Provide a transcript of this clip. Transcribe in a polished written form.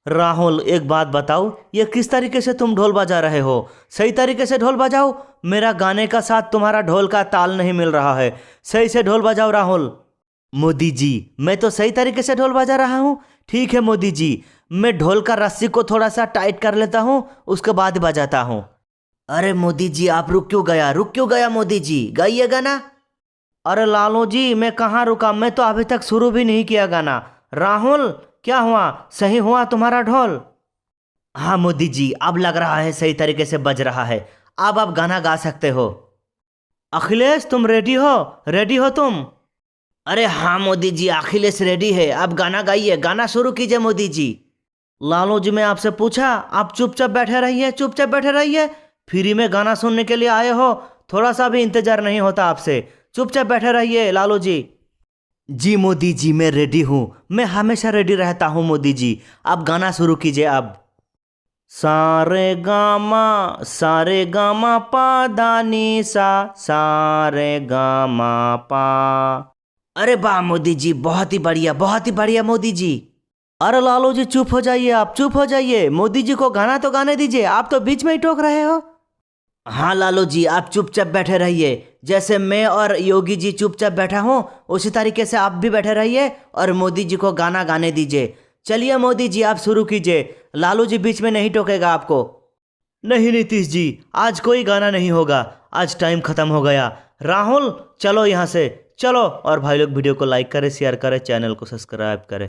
राहुल एक बात बताओ, ये किस तरीके से तुम ढोल बजा रहे हो? सही तरीके से ढोल बजाओ। मेरा गाने का साथ तुम्हारा ढोल का ताल नहीं मिल रहा है। सही से ढोल बजाओ राहुल। मोदी जी, मैं तो सही तरीके से ढोल बजा रहा हूँ। ठीक है मोदी जी, मैं ढोल का रस्सी को थोड़ा सा टाइट कर लेता हूँ, उसके बाद बजाता हूँ। अरे मोदी जी, आप रुक क्यों गया? रुक क्यों गया मोदी जी? गाइए गाना। अरे लालू जी, मैं कहाँ रुका? मैं तो अभी तक शुरू भी नहीं किया गाना। राहुल, क्या हुआ? सही हुआ तुम्हारा ढोल? हाँ मोदी जी, अब लग रहा है सही तरीके से बज रहा है। अब आप गाना गा सकते हो। अखिलेश, तुम रेडी हो? रेडी हो तुम? अरे हाँ मोदी जी, अखिलेश रेडी है। अब गाना गाइए, गाना शुरू कीजिए मोदी जी। लालू जी, मैं आपसे पूछा, आप चुपचाप बैठे रहिए, चुपचाप बैठे रहिए। फ्री में गाना सुनने के लिए आए हो, थोड़ा सा भी इंतजार नहीं होता आपसे। चुपचाप बैठे रहिए लालू जी। जी मोदी जी, मैं रेडी हूँ। मैं हमेशा रेडी रहता हूँ मोदी जी। आप गाना शुरू कीजिए अब। सारे गामा पा दानी सा, सारे गामा पा। अरे वाह मोदी जी, बहुत ही बढ़िया, बहुत ही बढ़िया मोदी जी। अरे लालू जी, चुप हो जाइए, आप चुप हो जाइए। मोदी जी को गाना तो गाने दीजिए, आप तो बीच में ही टोक रहे हो। हाँ लालू जी, आप चुपचाप बैठे रहिए। जैसे मैं और योगी जी चुपचाप बैठा हूँ, उसी तरीके से आप भी बैठे रहिए और मोदी जी को गाना गाने दीजिए। चलिए मोदी जी, आप शुरू कीजिए। लालू जी बीच में नहीं टोकेगा आपको। नहीं नीतीश जी, आज कोई गाना नहीं होगा। आज टाइम खत्म हो गया। राहुल, चलो यहाँ से चलो। और भाई लोग, वीडियो को लाइक करें, शेयर करें, चैनल को सब्सक्राइब करें।